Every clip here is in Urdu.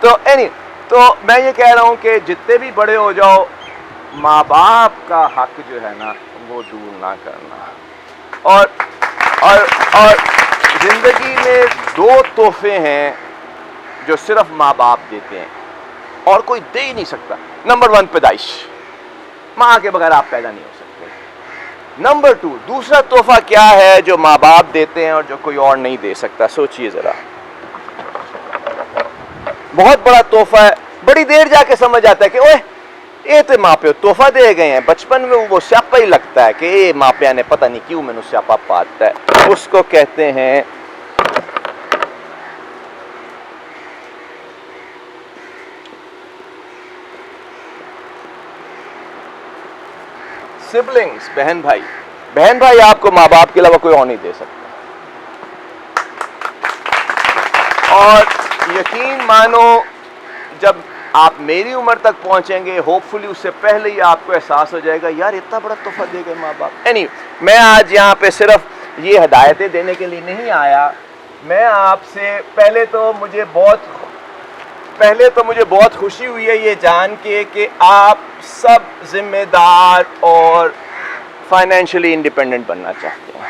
تو میں یہ کہہ رہا ہوں کہ جتنے بھی بڑے ہو جاؤ ماں باپ کا حق جو ہے نا وہ دور نہ کرنا. اور زندگی میں 2 تحفے ہیں جو صرف ماں باپ دیتے ہیں اور کوئی دے ہی نہیں سکتا. نمبر 1 پیدائش، ماں کے بغیر آپ پیدا نہیں ہو سکتے. نمبر 2 دوسرا تحفہ کیا ہے جو ماں باپ دیتے ہیں اور جو کوئی اور نہیں دے سکتا؟ سوچئے ذرا، بہت بڑا تحفہ ہے. بڑی دیر جا کے سمجھ آتا ہے کہ اوہ یہ تو ماں پیو تحفہ دے گئے ہیں. بچپن میں وہ سیاپا ہی لگتا ہے کہ یہ ماں پیا نے پتہ نہیں کیوں مینوں سیاپا پاتا ہے. اس کو کہتے ہیں سبلنگز، بہن بھائی. بہن بھائی آپ کو ماں باپ کے علاوہ کوئی اور نہیں دے سکتا. اور یقین مانو جب آپ میری عمر تک پہنچیں گے ہوپ فلی اس سے پہلے ہی آپ کو احساس ہو جائے گا یار اتنا بڑا تحفہ دے گئے ماں باپ. میں آج یہاں پہ صرف یہ ہدایتیں دینے کے لیے نہیں آیا. میں آپ سے پہلے تو مجھے بہت خوشی ہوئی ہے یہ جان کے کہ آپ سب ذمہ دار اور فائنینشلی انڈیپینڈنٹ بننا چاہتے ہیں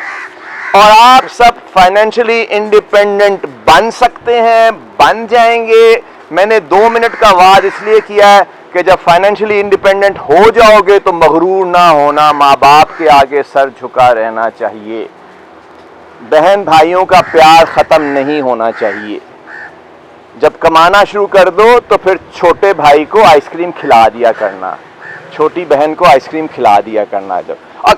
اور آپ سب فائنینشلی انڈیپینڈنٹ بن سکتے ہیں، بن جائیں گے. میں نے 2 منٹ کا وعد اس لیے کیا ہے کہ جب فائنینشلی انڈیپینڈنٹ ہو جاؤ گے تو مغرور نہ ہونا، ماں باپ کے آگے سر جھکا رہنا چاہیے. بہن بھائیوں کا پیار ختم نہیں ہونا چاہیے. جب کمانا شروع کر دو تو پھر چھوٹے بھائی کو آئس کریم کھلا دیا کرنا، چھوٹی بہن کو آئس کریم کھلا دیا کرنا. اور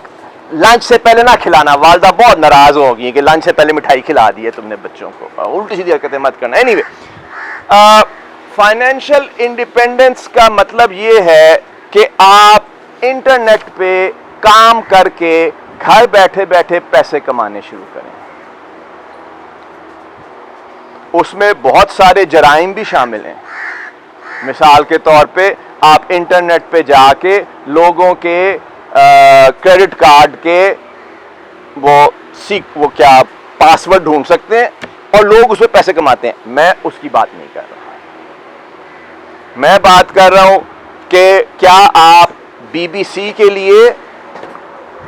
لنچ سے پہلے نہ کھلانا، والدہ بہت ناراض ہوگی کہ لنچ سے پہلے مٹھائی کھلا دی ہے تم نے بچوں کو. الٹی سیدھی حرکتیں مت کرنا. اینی وے، فائنینشیل انڈیپینڈنس کا مطلب یہ ہے کہ آپ انٹرنیٹ پہ کام کر کے گھر بیٹھے بیٹھے پیسے کمانے شروع کریں. اس میں بہت سارے جرائم بھی شامل ہیں. مثال کے طور پہ آپ انٹرنیٹ پہ جا کے لوگوں کے کریڈٹ کارڈ کے وہ کیا پاسورڈ ڈھونڈ سکتے ہیں اور لوگ اس پہ پیسے کماتے ہیں. میں اس کی بات نہیں کر رہا. میں بات کر رہا ہوں کہ کیا آپ BBC کے لیے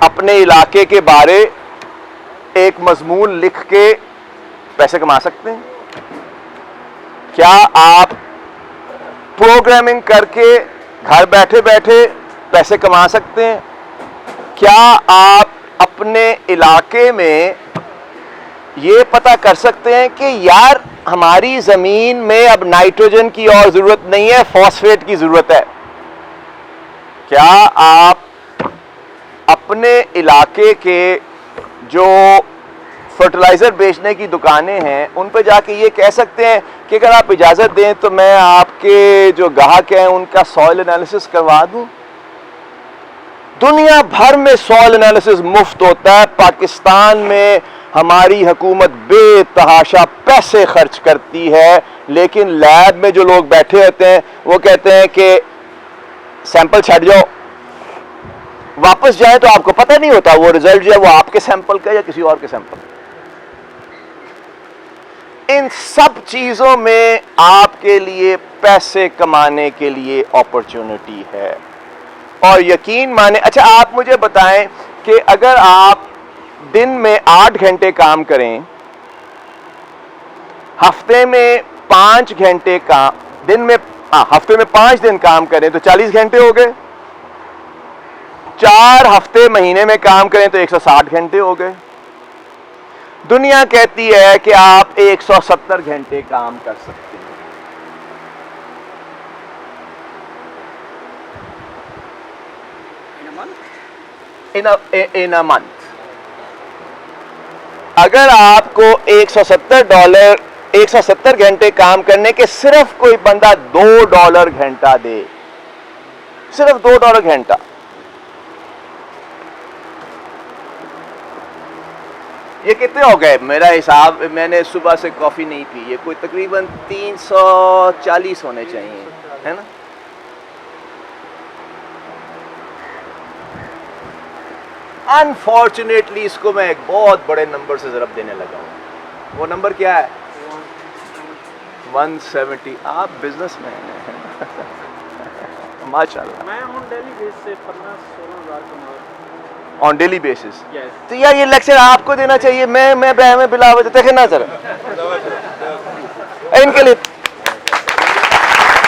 اپنے علاقے کے بارے ایک مضمون لکھ کے پیسے کما سکتے ہیں؟ کیا آپ پروگرامنگ کر کے گھر بیٹھے بیٹھے پیسے کما سکتے ہیں؟ کیا آپ اپنے علاقے میں یہ پتہ کر سکتے ہیں کہ یار ہماری زمین میں اب نائٹروجن کی اور ضرورت نہیں ہے، فاسفیٹ کی ضرورت ہے؟ کیا آپ اپنے علاقے کے جو فرٹیلائزر بیچنے کی دکانیں ہیں ان پہ جا کے یہ کہہ سکتے ہیں کہ اگر آپ اجازت دیں تو میں آپ کے جو گاہک ہیں ان کا سوائل انالیسس کروا دوں؟ دنیا بھر میں سوائل انالیسس مفت ہوتا ہے. پاکستان میں ہماری حکومت بے تحاشا پیسے خرچ کرتی ہے لیکن لیب میں جو لوگ بیٹھے ہوتے ہیں وہ کہتے ہیں کہ سیمپل چھٹ جاؤ، واپس جائیں تو آپ کو پتہ نہیں ہوتا وہ رزلٹ جو ہے وہ آپ کے سیمپل کا یا کسی اور کے سیمپل کا. ان سب چیزوں میں آپ کے لیے پیسے کمانے کے لیے اپرچونٹی ہے. اور یقین مانے، اچھا آپ مجھے بتائیں کہ اگر آپ دن میں 8 گھنٹے کام کریں، ہفتے میں 5 گھنٹے ہفتے میں 5 دن کام کریں تو 40 گھنٹے ہو گئے. 4 ہفتے مہینے میں کام کریں تو 160 گھنٹے ہو گئے. دنیا کہتی ہے کہ آپ 170 گھنٹے کام کر سکتے ہیں. in a month. اگر آپ کو $170 گھنٹے کام کرنے کے صرف کوئی بندہ $2 گھنٹہ دے، صرف $2 گھنٹہ، یہ کتنے ہو گئے؟ میرا حساب، میں نے صبح سے کافی نہیں پی، یہ کوئی تقریباً 340 ہونے چاہیے، ہے نا؟ انفارچونیٹلی اس کو میں ایک بہت بڑے نمبر سے ضرب دینے لگا ہوں. وہ نمبر کیا ہے؟ 170. آپ بزنس مین ہیں ماشاء اللہ. میں آن ڈیلی بیس سے 15-16,000 کما رہا آن ڈیلی بیسس. ہوں. تو یار یہ لیکچر آپ کو دینا چاہیے. میں بلا وجہ دیکھیں نا سر ان کے لیے.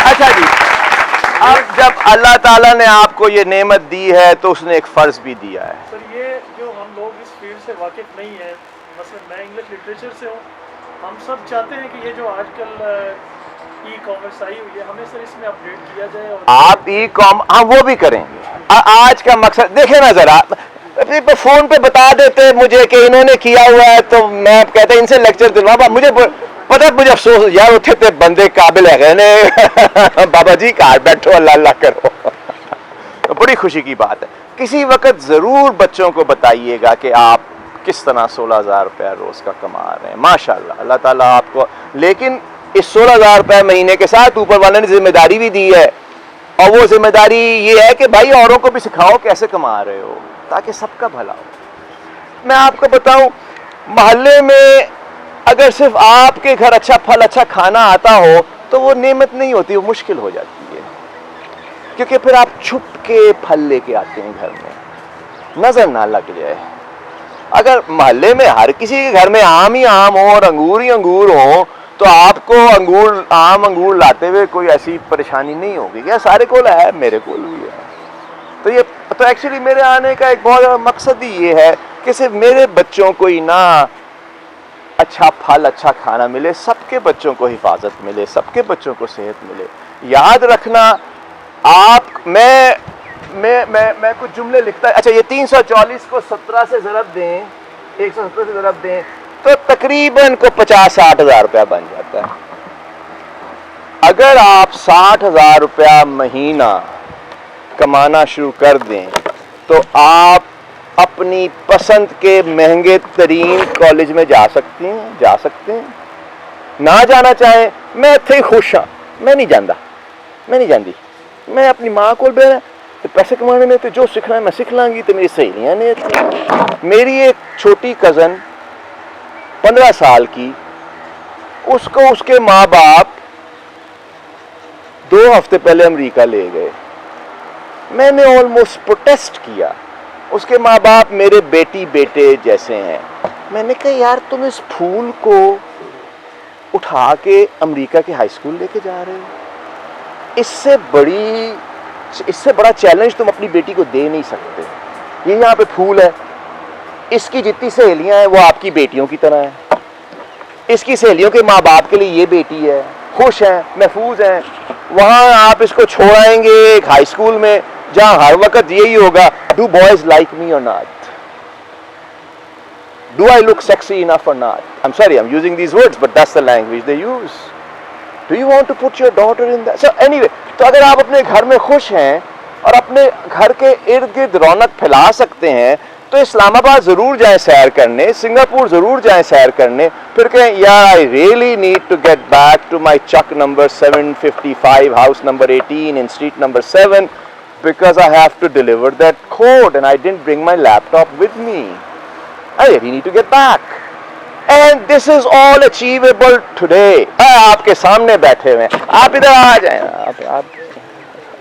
اچھا جی، اب جب اللہ تعالیٰ نے آپ کو یہ نعمت دی ہے تو اس نے ایک فرض بھی دیا ہے. سر یہ جو ہم لوگ اس فیلڈ سے واقف نہیں ہیں، مثلا میں انگلش لٹریچر سے ہوں، ہم سب چاہتے ہیں کہ یہ جو آج کل ای کامرس آئی ہوئی ہے ہمیں سر اس میں اپڈیٹ کیا جائے. اور آپ ای کام ہم وہ بھی کریں گے. آج کا مقصد دیکھیں نا ذرا، فون پہ بتا دیتے مجھے کہ انہوں نے کیا ہوا ہے تو میں کہتا ان سے لیکچر دلوا. مجھے پتہ، مجھے افسوس یار اٹھے تھے بندے قابل ہے گئے بابا جی کار بیٹھو اللہ اللہ کرو. بڑی خوشی کی بات ہے. کسی وقت ضرور بچوں کو بتائیے گا کہ آپ کس طرح 16,000 روپیہ روز کا کما رہے ہیں. ماشاءاللہ اللہ تعالیٰ آپ کو، لیکن اس 16,000 روپے مہینے کے ساتھ اوپر والے نے ذمہ داری بھی دی ہے. اور وہ ذمہ داری یہ ہے کہ بھائی اوروں کو بھی سکھاؤ کیسے کما رہے ہو تاکہ سب کا بھلا ہو. میں آپ کو بتاؤں، محلے میں اگر صرف آپ کے گھر اچھا پھل اچھا کھانا آتا ہو تو وہ نعمت نہیں ہوتی، وہ مشکل ہو جاتی ہے. کیونکہ پھر آپ چھپ کے پھل لے کے آتے ہیں گھر میں، نظر نہ لگ جائے. اگر محلے میں ہر کسی کے گھر میں آم ہی آم ہو اور انگور ہی انگور ہو تو آپ کو آم انگور لاتے ہوئے کوئی ایسی پریشانی نہیں ہوگی. کیا سارے کول ہے، میرے کول بھی ہے. تو ایکچولی میرے آنے کا ایک بہت بڑا مقصد ہی یہ ہے کہ صرف میرے بچوں کو ہی نہ اچھا پھل اچھا کھانا ملے، سب کے بچوں کو حفاظت ملے، سب کے بچوں کو صحت ملے. یاد رکھنا آپ، میں کچھ جملے لکھتا ہے. اچھا یہ 340 کو 17 سے ضرب دیں، 170 سے ضرب دیں تو تقریباً کو 50-60 ہزار روپیہ بن جاتا ہے. اگر آپ 60,000 روپیہ مہینہ کمانا شروع کر دیں تو آپ اپنی پسند کے مہنگے ترین کالج میں جا سکتے ہیں. نہ جانا چاہیں، میں اتنے خوش ہاں، میں نہیں جاندی. میں اپنی ماں کو پیسے کمانے میں تو جو سیکھنا ہے میں سیکھ لاں گی. تو میری سہیلیاں نے، میری ایک چھوٹی کزن 15 سال کی، اس کو اس کے ماں باپ 2 ہفتے پہلے امریکہ لے گئے. میں نے آلموسٹ پروٹیسٹ کیا. اس کے ماں باپ میرے بیٹے جیسے ہیں. میں نے کہا یار تم اس پھول کو اٹھا کے امریکہ کے ہائی اسکول لے کے جا رہے ہو، اس سے بڑا چیلنج تم اپنی بیٹی کو دے نہیں سکتے. یہ یہاں پہ پھول ہے، اس کی جتنی سہیلیاں ہیں وہ آپ کی بیٹیوں کی طرح ہیں. اس کی سہیلیوں کے ماں باپ کے لیے یہ بیٹی ہے، خوش ہیں، محفوظ ہیں. وہاں آپ اس کو چھوڑائیں گے ایک ہائی اسکول میں جہاں ہر وقت یہی ہوگا، do boys like me or not, do I look sexy enough or not. I'm sorry I'm using these words but that's the language they use. Do you want to put your daughter in that? So anyway, تو اگر آپ اپنے گھر میں خوش ہیں اور اپنے گھر کے ارد گرد رونق پھیلا سکتے ہیں تو اسلام آباد ضرور جائیں سیر کرنے، سنگاپور ضرور جائیں سیر کرنے. پھر کہیں یار I really need to get back to my chuck number 755 house number 18 in street number 7 because I have to deliver that code and I didn't bring my laptop with me. I really need to get back. And this is all achievable today. آپ کے سامنے بیٹھے ہوئے ہیں. آپ ادھر آ جائیں.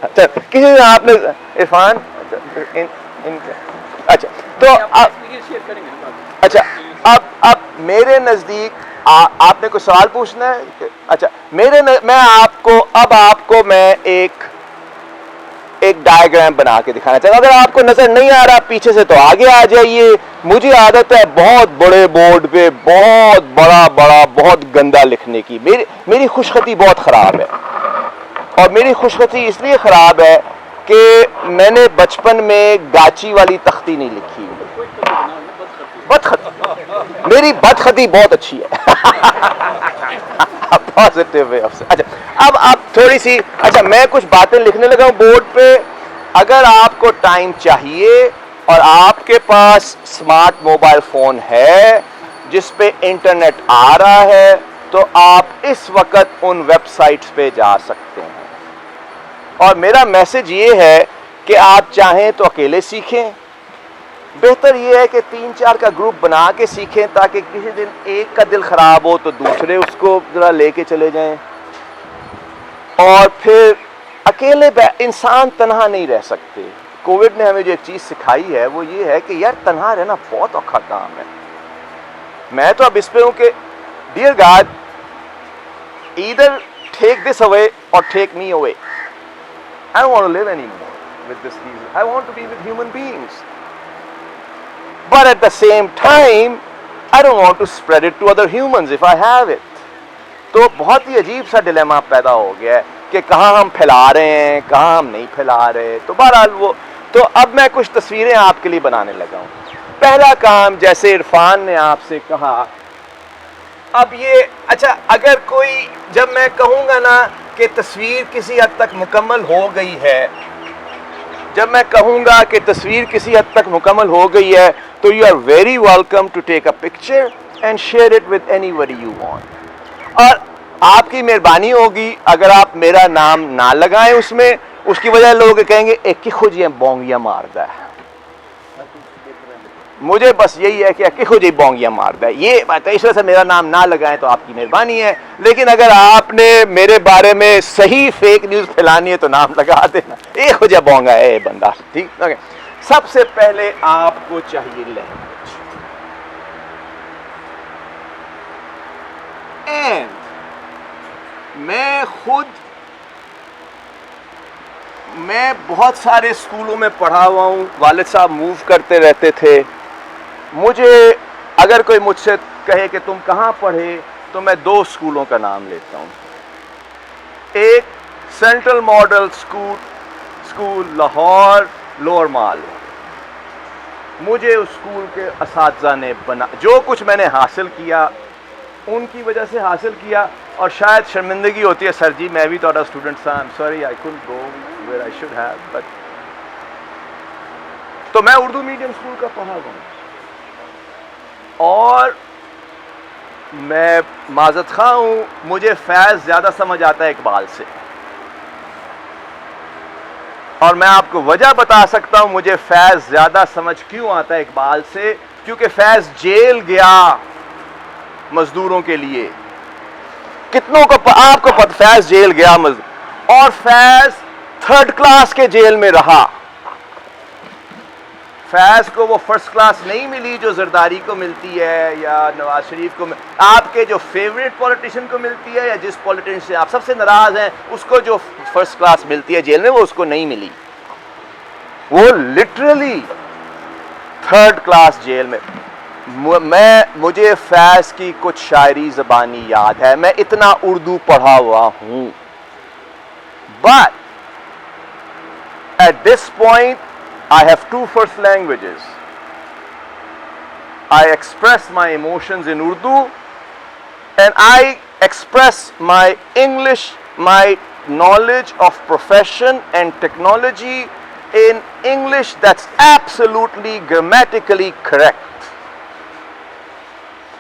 اچھا کسی نے آپ نے عرفان اچھا تو اچھا اب میرے نزدیک آپ نے کوئی سوال پوچھنا ہے؟ اچھا میں آپ کو میں ایک ڈائیگرام بنا کے دکھانا چاہتا ہوں. اگر آپ کو نظر نہیں آ رہا پیچھے سے تو آگے آ جائیے. مجھے عادت ہے بہت بڑے بورڈ پہ بہت بڑا بہت گندا لکھنے کی. میری خوشخطی بہت خراب ہے، اور میری خوشخطی اس لیے خراب ہے کہ میں نے بچپن میں گاچی والی تختی نہیں لکھی. بدخطی، میری بدخطی بہت اچھی ہے. پازیٹیو وے آف سے. اچھا اب تھوڑی سی، اچھا میں کچھ باتیں لکھنے لگا ہوں بورڈ پہ. اگر آپ کو ٹائم چاہیے اور آپ کے پاس اسمارٹ موبائل فون ہے جس پہ انٹرنیٹ آ رہا ہے تو آپ اس وقت ان ویب سائٹس پہ جا سکتے ہیں. اور میرا میسج یہ ہے کہ آپ چاہیں تو اکیلے سیکھیں، بہتر یہ ہے کہ 3-4 کا گروپ بنا کے سیکھیں تاکہ کسی دن ایک کا دل خراب ہو تو دوسرے اس کو ذرا لے کے چلے جائیں. اور پھر اکیلے انسان تنہا نہیں رہ سکتے. کووڈ نے ہمیں جو ایک چیز سکھائی ہے وہ یہ ہے کہ یار تنہا رہنا بہت اوکھا کام ہے. میں تو اب اس پہ ہوں کہ ڈیئر گاڈ ایدر ٹیک دس اوے اور ٹیک می اوے. I don't want to live anymore with this disease. I want to be with human beings. But at the same time, I don't want to spread it to other humans if I have it. تو بہت ہی عجیب سا ڈیلیما پیدا ہو گیا ہے کہ کہاں ہم پھیلا رہے ہیں کہاں ہم نہیں پھیلا رہے. تو بہرحال وہ تو اب میں کچھ تصویریں آپ کے لیے بنانے لگا ہوں. پہلا کام جیسے عرفان نے آپ سے کہا, اب یہ اچھا اگر کوئی جب میں کہوں گا نا کہ تصویر کسی حد تک مکمل ہو گئی ہے, جب میں کہوں گا کہ تصویر کسی حد تک مکمل ہو گئی ہے تو you are very welcome to take a picture and share it with anybody you want. اور آپ کی مہربانی ہوگی اگر آپ میرا نام نہ لگائیں اس میں, اس کی وجہ لوگ کہیں گے ایک کھوجیاں بونگیاں ماردا ہے. مجھے بس یہی ہے کہ کھوجی بونگیاں ماردا ہے, یہ بات ہے. اس وجہ سے میرا نام نہ لگائیں تو آپ کی مہربانی ہے. لیکن اگر آپ نے میرے بارے میں صحیح فیک نیوز پھیلانی ہے تو نام لگا دینا, ایک ہو جا بونگا ہے بندہ. ٹھیک ہے. سب سے پہلے آپ کو چاہیے لینگویج. اینڈ میں بہت سارے اسکولوں میں پڑھا ہوا ہوں. والد صاحب موو کرتے رہتے تھے. مجھے اگر کوئی مجھ سے کہے کہ تم کہاں پڑھے تو میں 2 اسکولوں کا نام لیتا ہوں. ایک central model school Lahore lower mall. مجھے اس اسکول کے اساتذہ نے جو کچھ میں نے حاصل کیا ان کی وجہ سے حاصل کیا. اور شاید شرمندگی ہوتی ہے سر جی میں بھی تھوڑا اسٹوڈنٹ تھا, I'm sorry I couldn't go where I should have, but تو میں اردو میڈیم اسکول کا پڑھا ہوا ہوں. اور میں معذرت خواہ ہوں, مجھے فیض زیادہ سمجھ آتا ہے اقبال سے. اور میں آپ کو وجہ بتا سکتا ہوں مجھے فیض زیادہ سمجھ کیوں آتا ہے اقبال سے, کیونکہ فیض جیل گیا مزدوروں کے لیے. کتنوں کو آپ کو پتہ فیض جیل گیا اور فیض 3rd کلاس کے جیل میں رہا. فیض کو وہ 1st کلاس نہیں ملی جو زرداری کو ملتی ہے یا نواز شریف کو, آپ کے جو فیوریٹ پولیٹیشین کو ملتی ہے یا جس پولیٹیشین سے آپ سب سے ناراض ہیں اس کو جو 1st کلاس ملتی ہے جیل میں وہ اس کو نہیں ملی. وہ لٹرلی 3rd کلاس جیل میں. مجھے فیض کی کچھ شاعری زبانی یاد ہے, میں اتنا اردو پڑھا ہوا ہوں. But at this point I have 2 first languages. I express my emotions in Urdu and I express my English, my knowledge of profession and technology in English that's absolutely grammatically correct.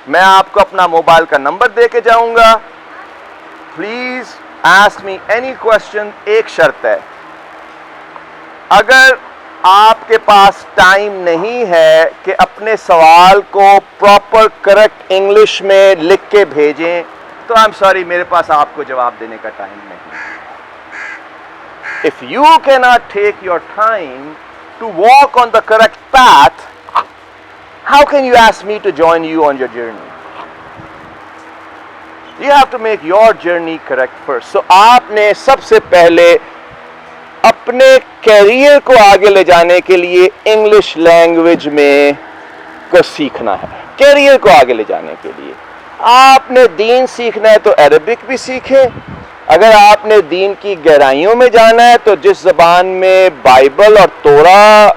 میں آپ کو اپنا موبائل کا نمبر دے کے جاؤں گا. Please ask me any question. ایک شرط ہے, اگر آپ کے پاس ٹائم نہیں ہے کہ اپنے سوال کو پراپر کریکٹ انگلش میں لکھ کے بھیجیں تو آئی ایم سوری میرے پاس آپ کو جواب دینے کا ٹائم نہیں. If you cannot take your time to walk on the correct path, how can you ask me to join you on your journey? You have to make your journey correct first. So آپ نے سب سے پہلے اپنے کیریئر کو آگے لے جانے کے لیے انگلش لینگویج میں کو سیکھنا ہے. کیریئر کو آگے لے جانے کے لیے آپ نے دین سیکھنا ہے تو عربک بھی سیکھیں. اگر آپ نے دین کی گہرائیوں میں جانا ہے تو جس زبان میں بائبل اور تورا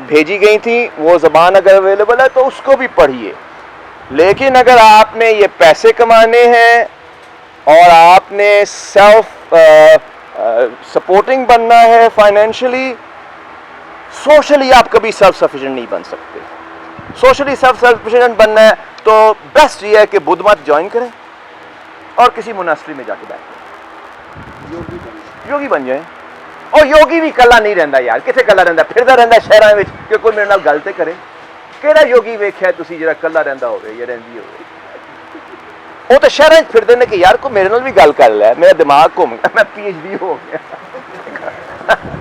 بھیجی گئی تھی وہ زبان اگر اویلیبل ہے تو اس کو بھی پڑھیے. لیکن اگر آپ نے یہ پیسے کمانے ہیں اور آپ نے سیلف سپورٹنگ بننا ہے فائنینشلی, سوشلی آپ کبھی سیلف سفیشینٹ نہیں بن سکتے. سوشلی سیلف سفیشینٹ بننا ہے تو بیسٹ یہ ہے کہ بدھ مت جوائن کریں اور کسی موناسٹری میں جا کے بیٹھ جائیں, یوگی بن جائیں. ਉਹ ਯੋਗੀ ਵੀ ਇਕੱਲਾ ਨਹੀਂ ਰਹਿੰਦਾ ਯਾਰ, ਕਿੱਥੇ ਇਕੱਲਾ ਰਹਿੰਦਾ, ਫਿਰਦਾ ਰਹਿੰਦਾ ਸ਼ਹਿਰਾਂ ਵਿੱਚ ਕਿ ਕੋਈ ਮੇਰੇ ਨਾਲ ਗੱਲ ਤੇ ਕਰੇ। ਕਿਹੜਾ ਯੋਗੀ ਵੇਖਿਆ ਤੁਸੀਂ ਜਿਹੜਾ ਇਕੱਲਾ ਰਹਿੰਦਾ ਹੋਵੇ ਜਾਂ ਰਹਿੰਦੀ ਹੋਵੇ? ਉਹ ਤਾਂ ਸ਼ਹਿਰਾਂ 'ਚ ਫਿਰਦੇ ਨੇ ਕਿ ਯਾਰ ਕੋਈ ਮੇਰੇ ਨਾਲ ਵੀ ਗੱਲ ਕਰ ਲੈ, ਮੇਰਾ ਦਿਮਾਗ ਘੁੰਮ ਗਿਆ, ਮੈਂ PhD ਹੋ ਗਿਆ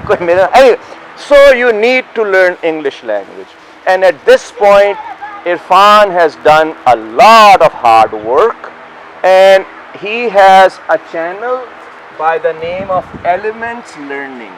ਕੋਈ ਮੇਰੇ ਨਾਲ। So you need to learn English language, and at this point Irfan has done a lot of hard work, and he has a channel by the name of Elements Learning.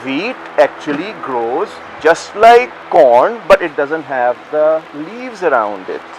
wheat actually grows just like corn but it doesn't have the leaves around it.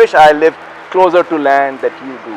wish I lived closer to land that you do।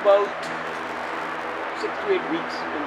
about 6 to 8 weeks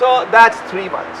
So that's 3 months।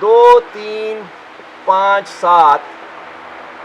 2 3 5 7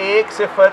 1 0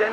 10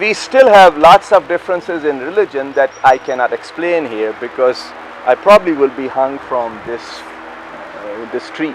We still have lots of differences in religion that I cannot explain here because I probably will be hung from this tree.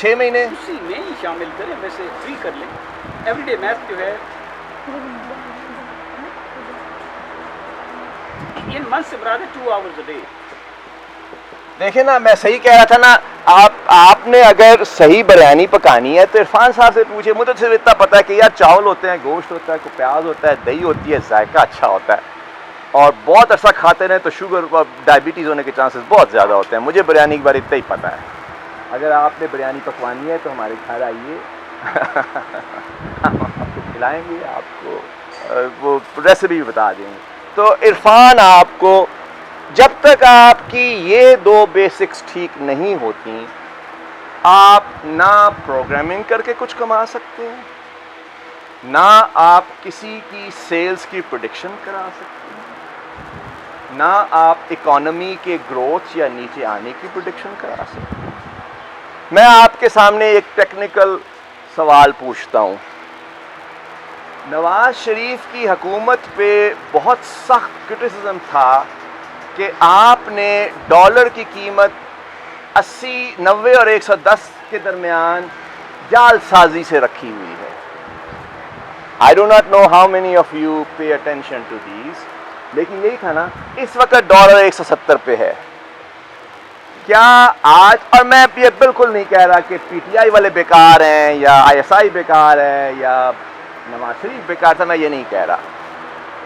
6 مہینے اسی میں ہی شامل کریں، ویسے فری کر لیں. ایوری ڈے میتھ جو ہے ان منتھ سے مراد ہے 2 hours a day. دیکھیں نا، میں صحیح کہہ رہا تھا نا. آپ نے اگر صحیح بریانی پکانی ہے تو عرفان صاحب سے پوچھے. مجھے صرف اتنا پتا ہے کہ یار چاول ہوتے ہیں، گوشت ہوتا ہے، پیاز ہوتا ہے، دہی ہوتی ہے، ذائقہ اچھا ہوتا ہے، اور بہت عرصہ کھاتے رہیں تو شوگر اور ڈائبٹیز ہونے کے چانسز بہت زیادہ ہوتے ہیں. مجھے بریانی کے بارے اتنا ہی پتا ہے. اگر آپ نے بریانی پکوانی ہے تو ہمارے گھر آئیے، ہم آپ کو کھلائیں گے، آپ کو وہ ریسیپی بھی بتا دیں گے. تو عرفان آپ کو جب تک آپ کی یہ 2 بیسکس ٹھیک نہیں ہوتی، آپ نہ پروگرامنگ کر کے کچھ کما سکتے ہیں، نہ آپ کسی کی سیلز کی پریڈکشن کرا سکتے ہیں، نہ آپ اکانومی کے گروتھ یا نیچے آنے کی پریڈکشن کرا سکتے ہیں. میں آپ کے سامنے ایک ٹیکنیکل سوال پوچھتا ہوں. نواز شریف کی حکومت پہ بہت سخت کرٹیسزم تھا کہ آپ نے ڈالر کی قیمت 80، 90 اور 110 کے درمیان جال سازی سے رکھی ہوئی ہے. I do not know how many of you pay attention to these. لیکن یہی تھا نا. اس وقت ڈالر 170 پہ ہے. کیا آج، اور میں یہ بالکل نہیں کہہ رہا کہ پی ٹی آئی والے بیکار ہیں یا آئی ایس آئی بیکار ہے یا نواز شریف بیکار تھا، میں یہ نہیں کہہ رہا.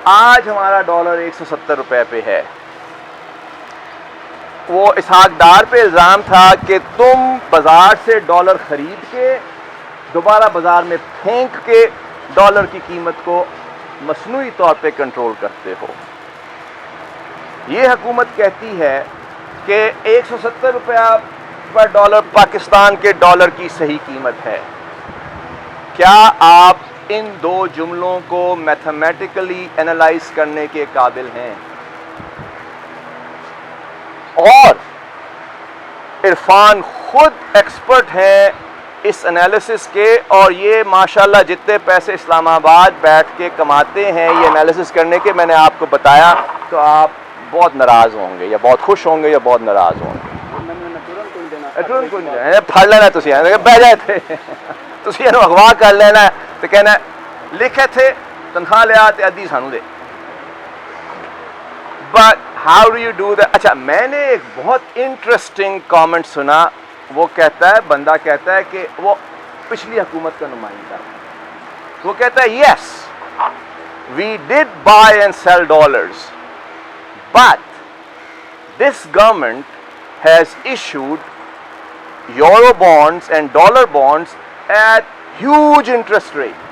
آج ہمارا ڈالر 170 روپے پہ ہے. وہ اسحاق ڈار پہ الزام تھا کہ تم بازار سے ڈالر خرید کے دوبارہ بازار میں پھینک کے ڈالر کی قیمت کو مصنوعی طور پہ کنٹرول کرتے ہو. یہ حکومت کہتی ہے کہ 170 روپیہ پر ڈالر پاکستان کے ڈالر کی صحیح قیمت ہے. کیا آپ ان 2 جملوں کو میتھمیٹیکلی انالائز کرنے کے قابل ہیں؟ اور عرفان خود ایکسپرٹ ہیں اس انالیسس کے، اور یہ ماشاءاللہ جتنے پیسے اسلام آباد بیٹھ کے کماتے ہیں یہ انالیسس کرنے کے، میں نے آپ کو بتایا تو آپ بہت ناراض ہوں گے، یا بہت خوش ہوں گے، یا بہت ناراض ہوں گے. ترنت کوئی نہیں پڑھ لینا، تھی بہ جائے تھے تھی اغوا کر لینا تو کہنا لکھے تھے تنخواہ لیا تے ادھی سانو دے. But how do you do that? اچھا، میں نے ایک بہت انٹرسٹنگ کامنٹ سنا. وہ کہتا ہے، بندہ کہتا ہے کہ وہ پچھلی حکومت کا نمائندہ، وہ کہتا ہے yes we did buy and sell dollars but this government has issued euro bonds and dollar bonds at huge interest rate.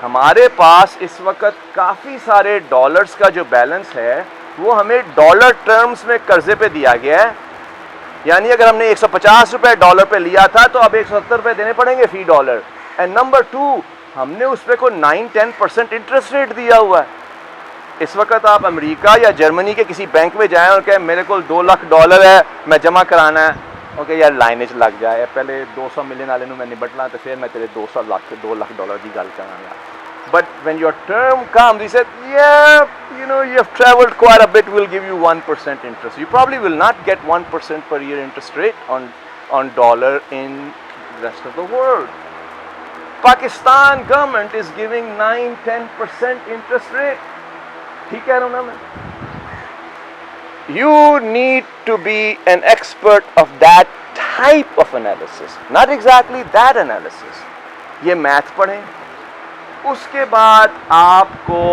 ہمارے پاس اس وقت کافی سارے ڈالرز کا جو بیلنس ہے وہ ہمیں ڈالر ٹرمز میں قرضے پہ دیا گیا ہے. یعنی اگر ہم نے 150 روپے ڈالر پہ لیا تھا تو اب 170 روپے دینے پڑیں گے فی ڈالر. اینڈ نمبر 2، ہم نے اس پہ کوئی 9-10% انٹرسٹ ریٹ دیا ہوا ہے. اس وقت آپ امریکہ یا جرمنی کے کسی بینک میں جائیں اور کہیں میرے کو 2 لاکھ ڈالر ہے میں جمع کرانا ہے، اوکے یار لائن لگ جائے، پہلے 200 ملین والے میں نبٹنا تو پھر میں تیرے 2 لاکھ ڈالر کی گل کراں گا. But when your term comes, he said, yeah, you know, you have traveled quite a bit, we'll give you 1% interest. You probably will not get 1% per year interest rate on dollar in the rest of the world. Pakistan government is giving 9-10% interest rate. ٹھیک ہے نا میں. You need to be an expert of that type of analysis, not exactly that analysis. یہ میتھ پڑھیں. اس کے بعد آپ کو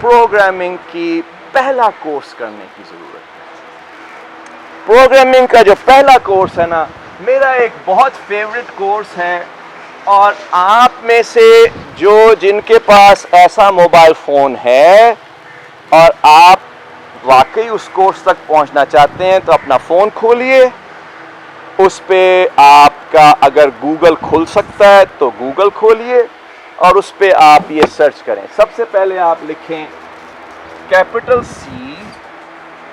پروگرامنگ کی پہلا کورس کرنے کی ضرورت ہے. پروگرامنگ کا جو پہلا کورس ہے نا، میرا ایک بہت فیوریٹ کورس ہے، اور آپ میں سے جن کے پاس ایسا موبائل فون ہے اور آپ واقعی اس کورس تک پہنچنا چاہتے ہیں تو اپنا فون کھولیے، اس پہ آپ کا اگر گوگل کھل سکتا ہے تو گوگل کھولیے اور اس پہ آپ یہ سرچ کریں. سب سے پہلے آپ لکھیں capital C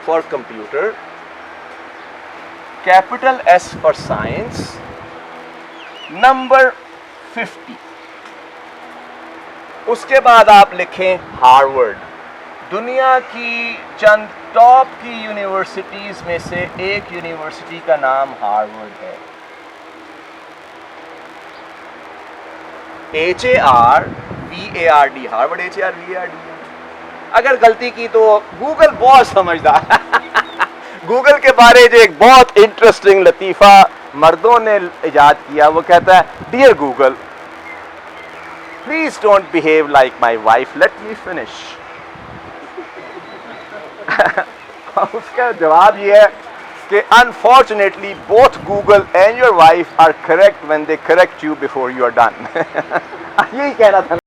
for computer, capital S for science, number 50. اس کے بعد آپ لکھیں ہارورڈ. دنیا کی چند ٹاپ کی یونیورسٹیز میں سے ایک یونیورسٹی کا نام ہارورڈ ہے. HARVARD, Harvard HARVARD. اگر غلطی کی تو گوگل بہت سمجھدار. گوگل کے بارے جو ایک بہت انٹرسٹنگ لطیفہ مردوں نے ایجاد کیا, وہ کہتا ہے dear Google please don't behave like my wife, let me finish. اس کا جواب یہ ہے کہ unfortunately both Google and your wife are correct when they correct you before you are done. یہی کہنا تھا.